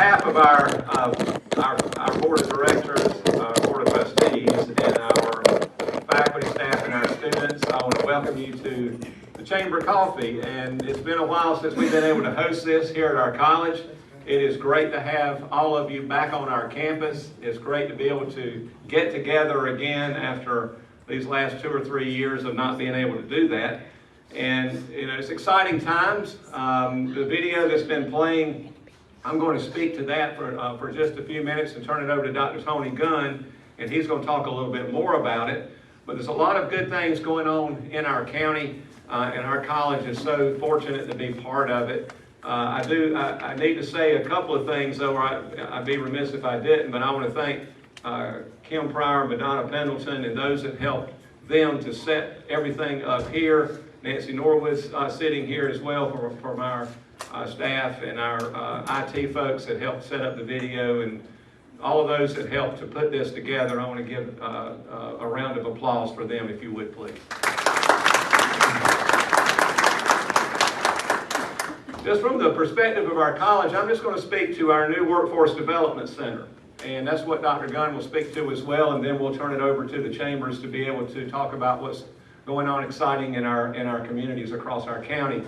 behalf of our Board of Directors, our Board of Trustees, and our faculty, staff, and our students, I want to welcome you to the Chamber Coffee. And it's been a while since we've been able to host this here at our college. It is great to have all of you back on our campus. It's great to be able to get together again after these last 2 or 3 years of not being able to do that. And it's exciting times. The video that's been playing, I'm going to speak to that for just a few minutes and turn it over to Dr. Tony Gunn, and he's going to talk a little bit more about it. But there's a lot of good things going on in our county, and our college is so fortunate to be part of it. I need to say a couple of things, though, I'd be remiss if I didn't, but I want to thank Kim Pryor, Madonna Pendleton, and those that helped them to set everything up here. Nancy Norwood's sitting here as well from our staff, and our IT folks that helped set up the video, and all of those that helped to put this together. I want to give a round of applause for them, if you would, please. Just from the perspective of our college, I'm just going to speak to our new Workforce Development Center. And that's what Dr. Gunn will speak to as well, and then we'll turn it over to the chambers to be able to talk about what's going on exciting in our communities across our county.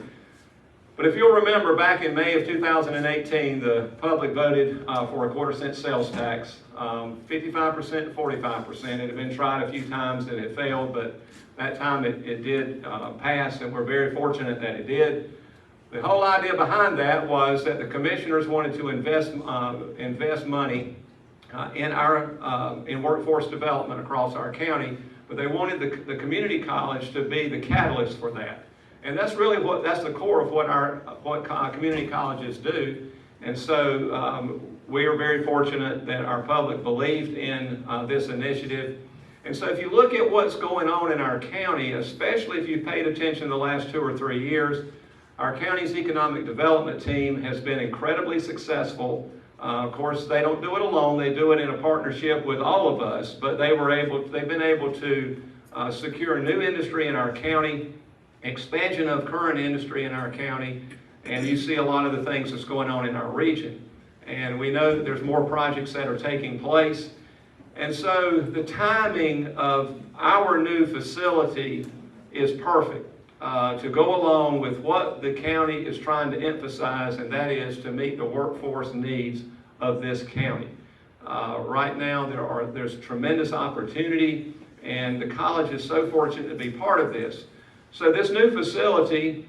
But if you'll remember, back in May of 2018, the public voted for a quarter-cent sales tax, 55% to 45%. It had been tried a few times and it failed, but that time it did pass, and we're very fortunate that it did. The whole idea behind that was that the commissioners wanted to invest money in workforce development across our county, but they wanted the community college to be the catalyst for that. And that's really that's the core of what community colleges do. And so we are very fortunate that our public believed in this initiative. And so if you look at what's going on in our county, especially if you've paid attention the last 2 or 3 years, our county's economic development team has been incredibly successful. Of course, they don't do it alone. They do it in a partnership with all of us, but they've been able to secure new industry in our county, expansion of current industry in our county, and you see a lot of the things that's going on in our region. And we know that there's more projects that are taking place. And so the timing of our new facility is perfect to go along with what the county is trying to emphasize, and that is to meet the workforce needs of this county. Right now there's tremendous opportunity, and the college is so fortunate to be part of this. So this new facility,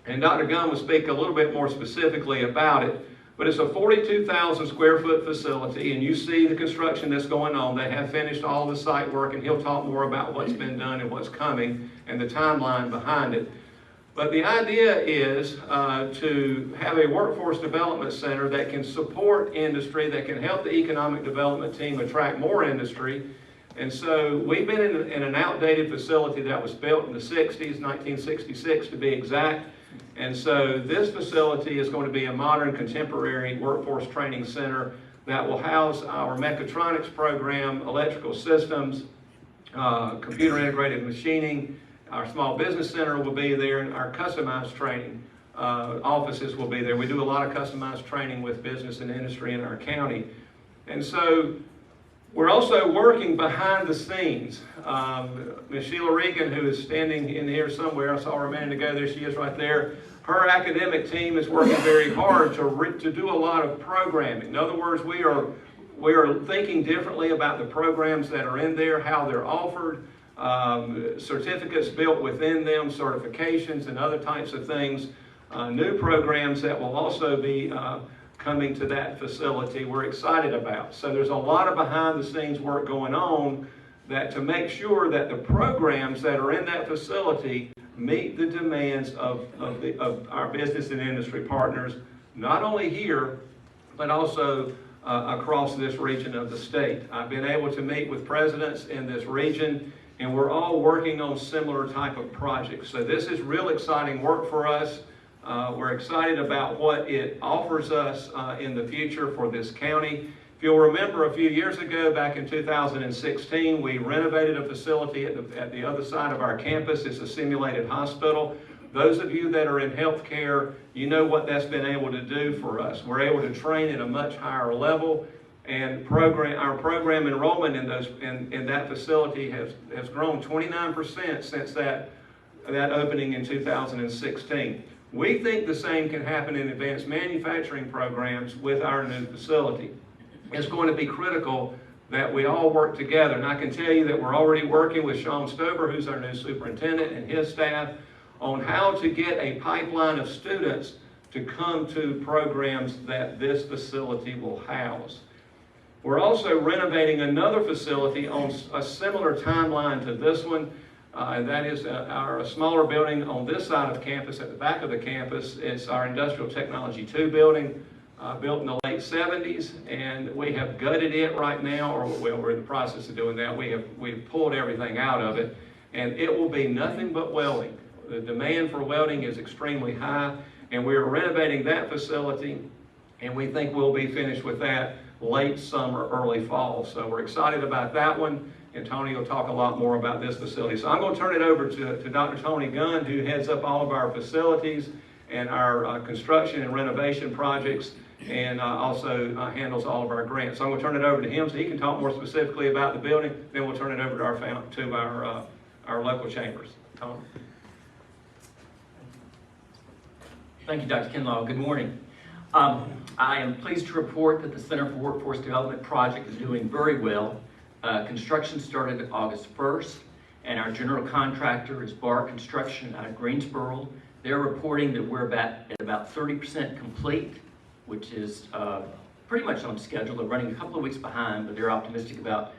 and Dr. Gunn will speak a little bit more specifically about it, but it's a 42,000 square foot facility, and you see the construction that's going on. They have finished all the site work, and he'll talk more about what's been done and what's coming and the timeline behind it. But the idea is to have a workforce development center that can support industry, that can help the economic development team attract more industry. And so we've been in an outdated facility that was built in the 60s, 1966 to be exact. And so this facility is going to be a modern, contemporary workforce training center that will house our mechatronics program, electrical systems, computer integrated machining. Our small business center will be there, and our customized training offices will be there. We do a lot of customized training with business and industry in our county. And so we're also working behind the scenes. Ms. Sheila Regan, who is standing in here somewhere, I saw her a minute ago, there she is right there. Her academic team is working very hard to do a lot of programming. In other words, we are thinking differently about the programs that are in there, how they're offered, certificates built within them, certifications and other types of things, new programs that will also be coming to that facility we're excited about. So there's a lot of behind the scenes work going on to make sure that the programs that are in that facility meet the demands of our business and industry partners, not only here, but also across this region of the state. I've been able to meet with presidents in this region, and we're all working on similar type of projects. So this is real exciting work for us. We're excited about what it offers us in the future for this county. If you'll remember, a few years ago, back in 2016, we renovated a facility at the other side of our campus. It's a simulated hospital. Those of you that are in healthcare, you know what that's been able to do for us. We're able to train at a much higher level, and our program enrollment in that facility has grown 29% since that opening in 2016. We think the same can happen in advanced manufacturing programs with our new facility. It's going to be critical that we all work together. And I can tell you that we're already working with Sean Stover, who's our new superintendent, and his staff on how to get a pipeline of students to come to programs that this facility will house. We're also renovating another facility on a similar timeline to this one. That is our smaller building on this side of campus, at the back of the campus. It's our Industrial Technology 2 building, built in the late 70s, and we have gutted it right now, or well, we're in the process of doing that. We've pulled everything out of it, and it will be nothing but welding. The demand for welding is extremely high, and we're renovating that facility, and we think we'll be finished with that late summer, early fall. So we're excited about that one, and Tony will talk a lot more about this facility. So I'm going to turn it over to Dr. Tony Gunn, who heads up all of our facilities and our construction and renovation projects, and also handles all of our grants. So I'm going to turn it over to him so he can talk more specifically about the building. Then we'll turn it over to our local chambers. Tony. Thank you, Dr. Kinlaw. Good morning. I am pleased to report that the Center for Workforce Development project is doing very well. Construction started August 1st, and our general contractor is Bar Construction out of Greensboro. They're reporting that we're at about 30% complete, which is pretty much on schedule. They're running a couple of weeks behind, but they're optimistic about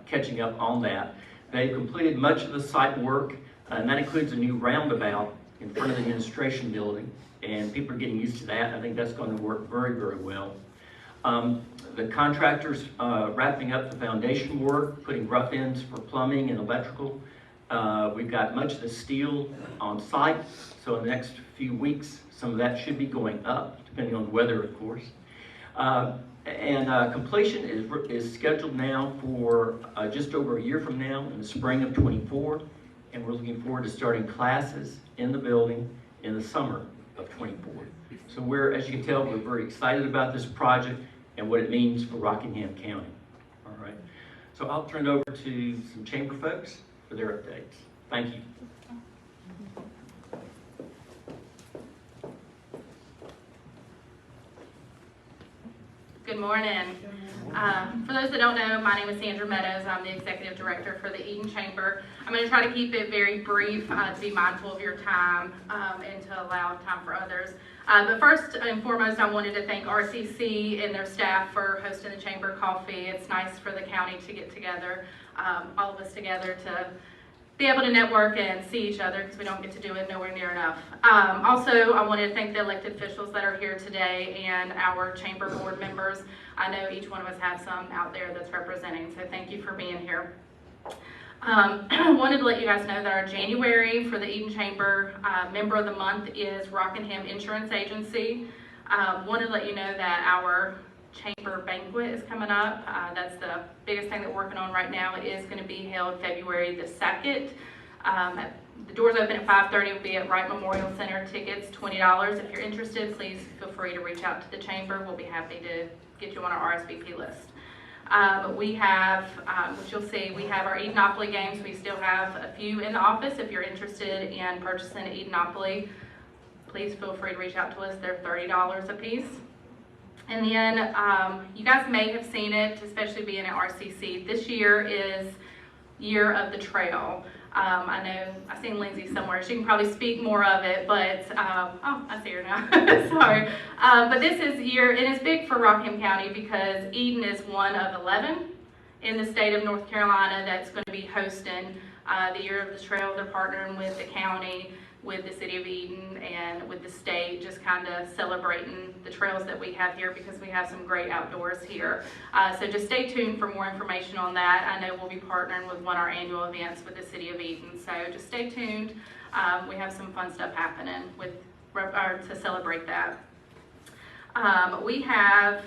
catching up on that. They've completed much of the site work, and that includes a new roundabout in front of the administration building, and people are getting used to that. I think that's going to work very, very well. The contractor's wrapping up the foundation work, putting rough ends for plumbing and electrical. We've got much of the steel on site, so in the next few weeks, some of that should be going up, depending on the weather, of course. Completion is scheduled now for just over a year from now, in the spring of '24, and we're looking forward to starting classes in the building in the summer of '24. So as you can tell, we're very excited about this project and what it means for Rockingham County. All right, so I'll turn it over to some chamber folks for their updates. Thank you. Good morning. For those that don't know, my name is Sandra Meadows. I'm the Executive Director for the Eden Chamber. I'm going to try to keep it very brief to be mindful of your time and to allow time for others. But first and foremost, I wanted to thank RCC and their staff for hosting the Chamber Coffee. It's nice for the county to get together, all of us together, to be able to network and see each other, because we don't get to do it nowhere near enough. Also, I wanted to thank the elected officials that are here today and our chamber board members. I know each one of us have some out there that's representing, so thank you for being here. I wanted to let you guys know that our January for the Eden Chamber member of the month is Rockingham Insurance Agency. Wanted to let you know that our chamber banquet is coming up. That's the biggest thing that we're working on right now. It is going to be held February the 2nd. The doors open at 5:30. It'll be at Wright Memorial Center. Tickets $20. If you're interested, please feel free to reach out to the chamber. We'll be happy to get you on our RSVP list. We have, which you'll see, we have our Edenopoly games. We still have a few in the office. If you're interested in purchasing Edenopoly, please feel free to reach out to us. They're $30 a piece. And then you guys may have seen it, especially being at RCC. This year is Year of the Trail. I know I've seen Lindsay somewhere. She can probably speak more of it, but oh, I see her now. Sorry. But this is year, and it's big for Rockingham County because Eden is one of 11 in the state of North Carolina that's going to be hosting the Year of the Trail. They're partnering with the county, with the city of Eden, and with the state, just kind of celebrating the trails that we have here, because we have some great outdoors here. So just stay tuned for more information on that. I know we'll be partnering with one of our annual events with the city of Eden, so just stay tuned. We have some fun stuff happening with to celebrate that. We have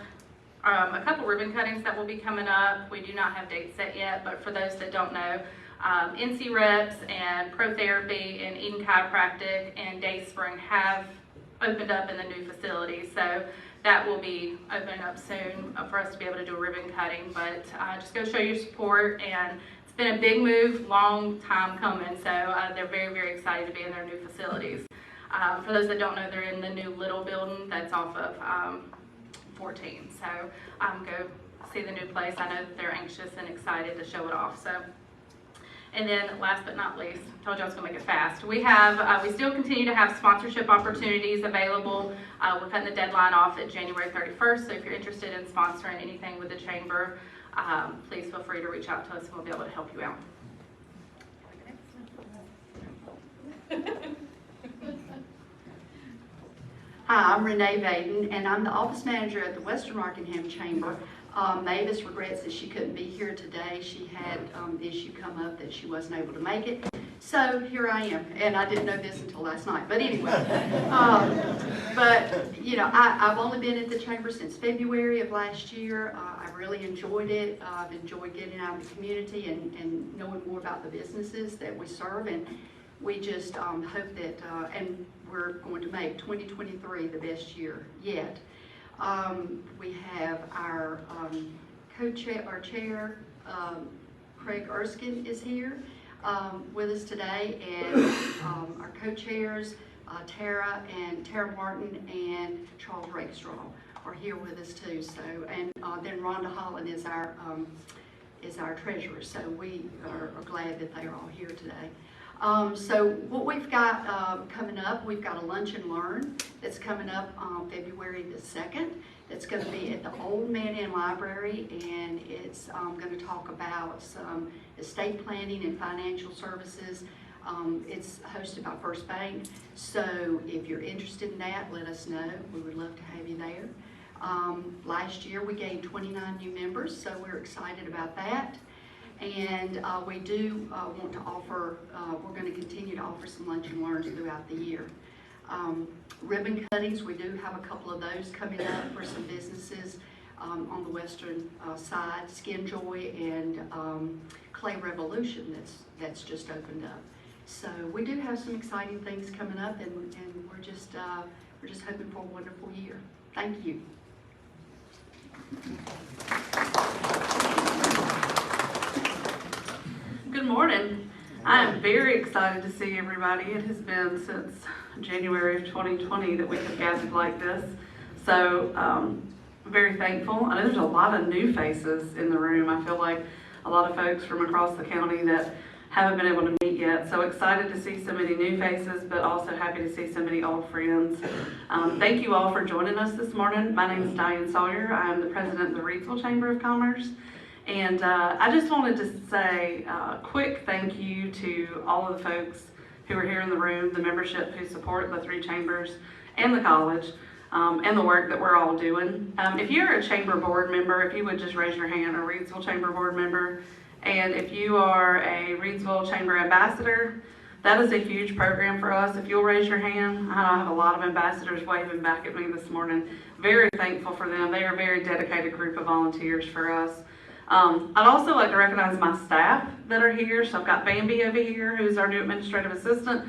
a couple ribbon cuttings that will be coming up. We do not have dates set yet, but for those that don't know, NC Reps and Pro Therapy and Eden Chiropractic and Day Spring have opened up in the new facility. So that will be opening up soon for us to be able to do a ribbon cutting. But just go show your support, and it's been a big move, long time coming. So they're very, very excited to be in their new facilities. For those that don't know, they're in the new Little building that's off of 14. So go see the new place. I know that they're anxious and excited to show it off. So. And then last but not least, I told you I was going to make it fast. We still continue to have sponsorship opportunities available. We're cutting the deadline off at January 31st. So if you're interested in sponsoring anything with the chamber, please feel free to reach out to us and we'll be able to help you out. Hi, I'm Renee Vaden, and I'm the office manager at the Western Rockingham Chamber. Mavis regrets that she couldn't be here today. She had the issue come up that she wasn't able to make it. So here I am, and I didn't know this until last night. But anyway, I've only been at the chamber since February of last year. I've really enjoyed it. I've enjoyed getting out in the community and knowing more about the businesses that we serve. And we just hope that, and we're going to make 2023 the best year yet. We have our co-chair, our chair, Craig Erskine is here with us today, and our co-chairs, Tara Martin and Charles Rakestraw are here with us too. So, and then Rhonda Holland is our treasurer. So we are glad that they are all here today. So what we've got coming up, we've got a lunch and learn that's coming up on February the 2nd. That's going to be at the Old Man Inn Library, and it's going to talk about some estate planning and financial services. It's hosted by First Bank. So if you're interested in that, let us know. We would love to have you there. Last year we gained 29 new members, so we're excited about that. And we do want to offer, we're going to continue to offer some lunch and learns throughout the year. Ribbon cuttings, we do have a couple of those coming up for some businesses on the western side. Skin Joy and Clay Revolution that's just opened up. So we do have some exciting things coming up, and we're just hoping for a wonderful year. Thank you. Good morning. I am very excited to see everybody. It has been since January of 2020 that we have gathered like this. So I'm very thankful. I know there's a lot of new faces in the room. I feel like a lot of folks from across the county that haven't been able to meet yet. So excited to see so many new faces, but also happy to see so many old friends. Thank you all for joining us this morning. My name is Diane Sawyer. I am the president of the Reidsville Chamber of Commerce. And I just wanted to say a quick thank you to all of the folks who are here in the room, the membership who support the three chambers and the college, and the work that we're all doing. If you're a chamber board member, if you would just raise your hand, a Reidsville Chamber board member, and if you are a Reidsville Chamber ambassador, that is a huge program for us. If you'll raise your hand, I have a lot of ambassadors waving back at me this morning. Very thankful for them. They are a very dedicated group of volunteers for us. I'd also like to recognize my staff that are here. So I've got Bambi over here, who's our new administrative assistant.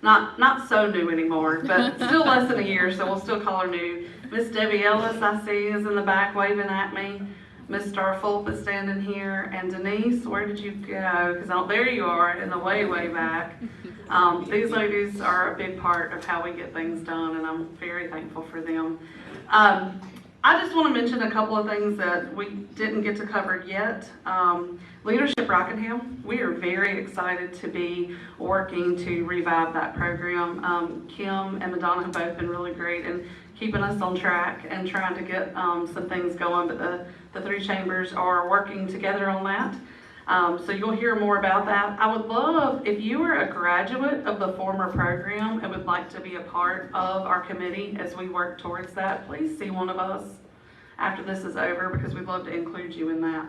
Not so new anymore, but still less than a year, so we'll still call her new. Miss Debbie Ellis, I see, is in the back waving at me. Miss Starfulp is standing here. And Denise, where did you go? Because there you are in the way back. These ladies are a big part of how we get things done, and I'm very thankful for them. I just want to mention a couple of things that we didn't get to cover yet. Leadership Rockingham, we are very excited to be working to revive that program. Kim and Madonna have both been really great in keeping us on track and trying to get some things going, but the three chambers are working together on that. So you'll hear more about that. I would love, if you are a graduate of the former program and would like to be a part of our committee as we work towards that, please see one of us after this is over, because we'd love to include you in that.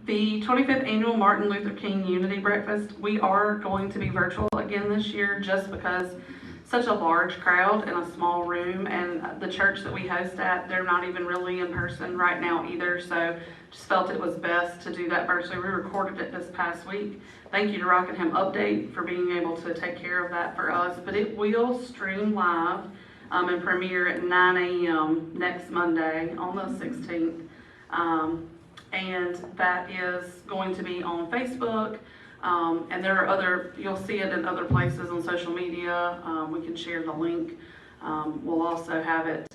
The 25th Annual Martin Luther King Unity Breakfast, we are going to be virtual again this year just because such a large crowd in a small room, and the church that we host at, they're not even really in person right now either, so just felt it was best to do that virtually. We recorded it this past week. Thank you to Rockingham Update for being able to take care of that for us, but it will stream live and premiere at 9 a.m. next Monday on the 16th, and that is going to be on Facebook. And there are other, you'll see it in other places on social media. We can share the link. We'll also have it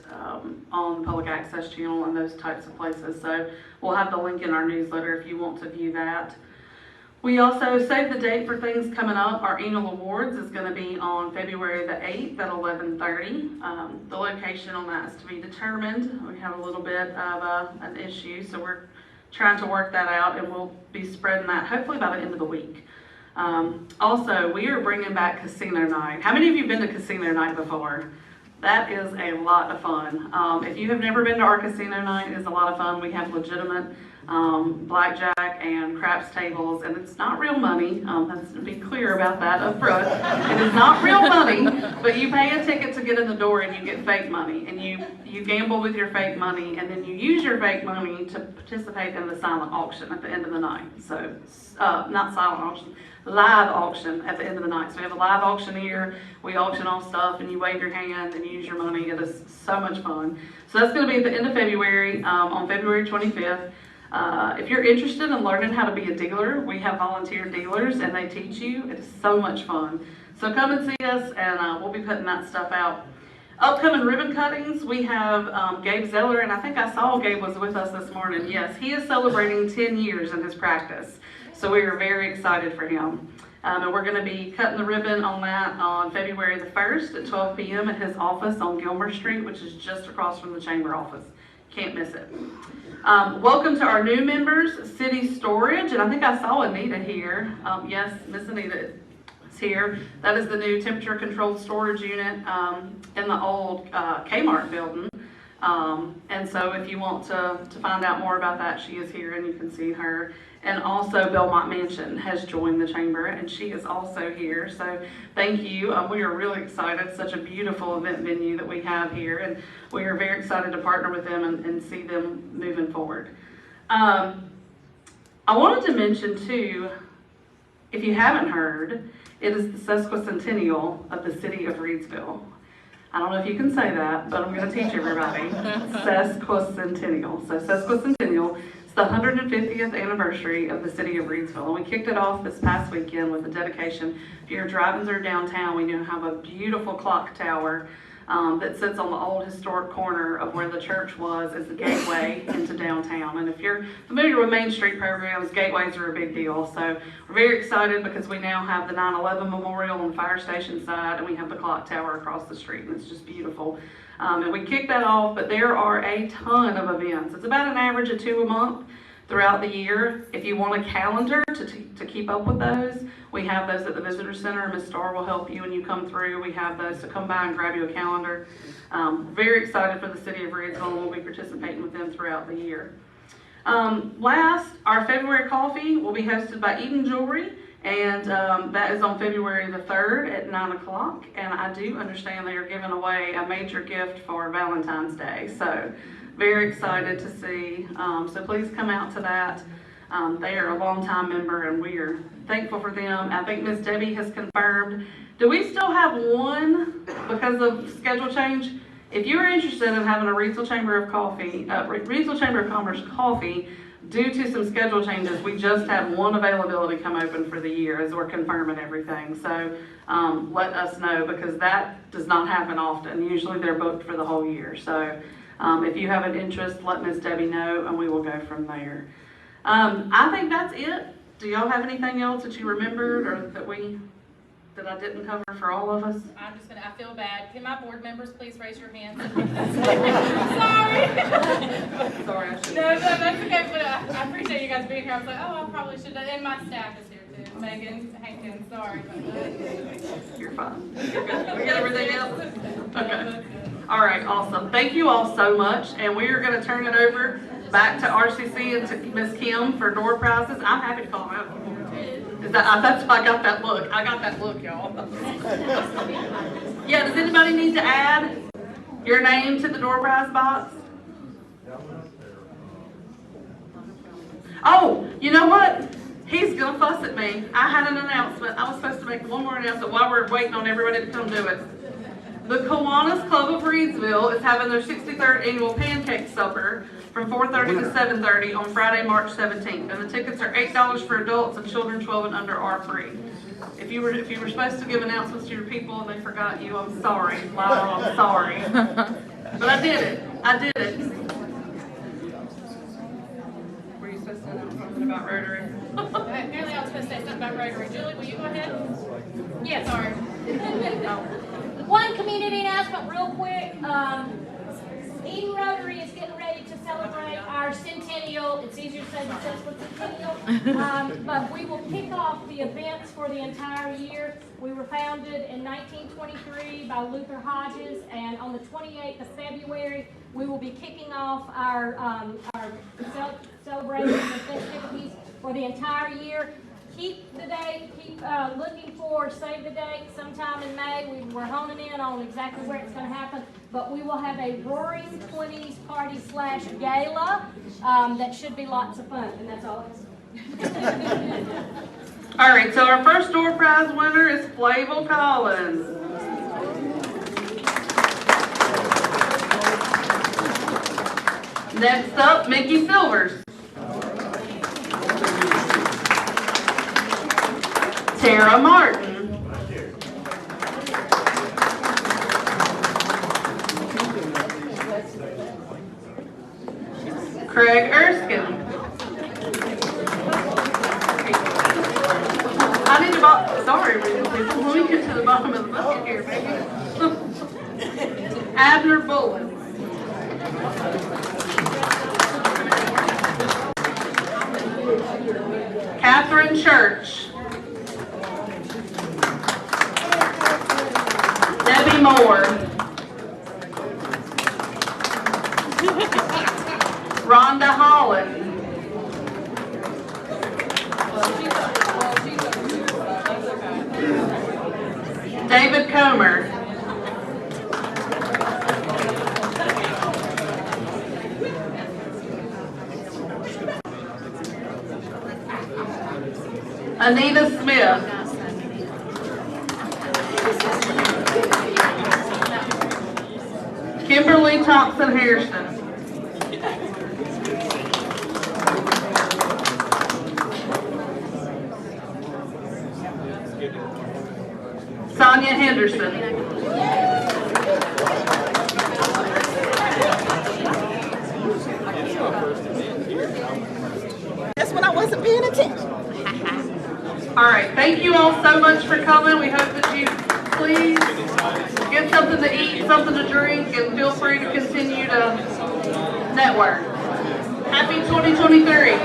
on the public access channel and those types of places. So we'll have the link in our newsletter if you want to view that. We also saved the date for things coming up. Our annual awards is going to be on February the 8th at 11:30. The location on that is to be determined. We have a little bit of an issue, so we're trying to work that out, and we'll be spreading that hopefully by the end of the week. Also, we are bringing back casino night. How many of you have been to casino night before? That is a lot of fun. If you have never been to our casino night, it is a lot of fun. We have legitimate blackjack and craps tables, and it's not real money. Let's be clear about that up front. It is not real money, but you pay a ticket to get in the door and you get fake money, and you gamble with your fake money, and then you use your fake money to participate in the silent auction at the end of the night. So, not silent auction, live auction at the end of the night. So we have a live auctioneer, we auction off stuff, and you wave your hand and use your money. It is so much fun. So that's going to be at the end of February, on February 25th. If you're interested in learning how to be a dealer, we have volunteer dealers and they teach you. It is so much fun. So come and see us, and we'll be putting that stuff out. Upcoming ribbon cuttings, we have Gabe Zeller, and I think I saw Gabe was with us this morning. Yes, he is celebrating 10 years in his practice. So we are very excited for him. And we're going to be cutting the ribbon on that on February the 1st at 12 p.m. at his office on Gilmer Street, which is just across from the chamber office. Can't miss it. Welcome to our new members, City Storage, and I think I saw Anita here. Yes, Miss Anita is here. That is the new temperature-controlled storage unit in the old Kmart building. And so if you want to find out more about that, she is here and you can see her. And also Belmont Mansion has joined the chamber, and she is also here. So thank you. We are really excited. Such a beautiful event venue that we have here, and we are very excited to partner with them and see them moving forward. I wanted to mention too, if you haven't heard, it is the sesquicentennial of the city of Reidsville. I don't know if you can say that, but I'm going to teach everybody. Sesquicentennial. So sesquicentennial. It's the 150th anniversary of the city of Reidsville, and we kicked it off this past weekend with a dedication. If you're driving through downtown, we now have a beautiful clock tower that sits on the old historic corner of where the church was as the gateway into downtown. And if you're familiar with Main Street programs, gateways are a big deal. So we're very excited because we now have the 9/11 memorial on the fire station side, and we have the clock tower across the street, and it's just beautiful. And we kicked that off, but there are a ton of events. It's about an average of 2 a month throughout the year. If you want a calendar to keep up with those, we have those at the Visitor Center. Ms. Starr will help you when you come through. We have those, so come by and grab you a calendar. Very excited for the city of Reidsville, and we'll be participating with them throughout the year. Last, our February coffee will be hosted by Eden Jewelry, and that is on February the 3rd at 9 o'clock. And I do understand they are giving away a major gift for Valentine's Day, so very excited to see. So please come out to that. They are a longtime member, and we are thankful for them. I think Miss Debbie has confirmed. Do we still have one because of schedule change? If you are interested in having a Reidsville Chamber of Commerce coffee, due to some schedule changes, we just had one availability come open for the year as we're confirming everything. So let us know, because that does not happen often. Usually they're booked for the whole year. So if you have an interest, let Ms. Debbie know, and we will go from there. I think that's it. Do y'all have anything else that you remembered or that I didn't cover for all of us? I feel bad. Can my board members please raise your hands? Sorry. Sorry, I should. No, that's okay, but I appreciate you guys being here. I was like, oh, I probably should have, and my staff is here too. Megan, Hankins, sorry about that. You're fine. You're good. We got everything else? Okay. All right, awesome. Thank you all so much, and we are going to turn it over back to RCC and to Ms. Kim for door prizes. I'm happy to call them out. That's why I got that look. I got that look, y'all. Yeah, does anybody need to add your name to the door prize box? Oh, you know what? He's gonna fuss at me. I had an announcement. I was supposed to make one more announcement while we're waiting on everybody to come do it. The Kiwanis Club of Reedsville is having their 63rd annual pancake supper from 4:30 to 7:30 on Friday, March 17th. And the tickets are $8 for adults, and children 12 and under are free. If you were supposed to give announcements to your people and they forgot you, I'm sorry. Wow, I'm sorry. But I did it. I did it. Were you supposed to announce something about Rotary? Apparently I was supposed to say something about Rotary. Julie, will you go ahead? Yeah, sorry. One community announcement real quick. Eden Rotary is getting ready to celebrate our centennial. It's easier to say successful centennial. But we will kick off the events for the entire year. We were founded in 1923 by Luther Hodges, and on the 28th of February, we will be kicking off our celebrations and festivities for the entire year. Keep the date, keep looking for, save the date sometime in May. We're honing in on exactly where it's going to happen, but we will have a Roaring 20s party / gala that should be lots of fun, and that's all it is. All right, so our first door prize winner is Flavel Collins. Next up, Mickey Silvers. Tara Martin. Craig Erskine. I need to sorry, let me get to the bottom of the bucket here, baby. Abner Bullen. Catherine Church. Debbie Moore. Rhonda Holland. David Comer. Anita Smith. Kimberly Thompson Harrison. Sonia Henderson. That's when I wasn't paying attention. All right, thank you all so much for coming. We hope that you please get something to eat, something to drink, and feel free to continue to network. Happy 2023.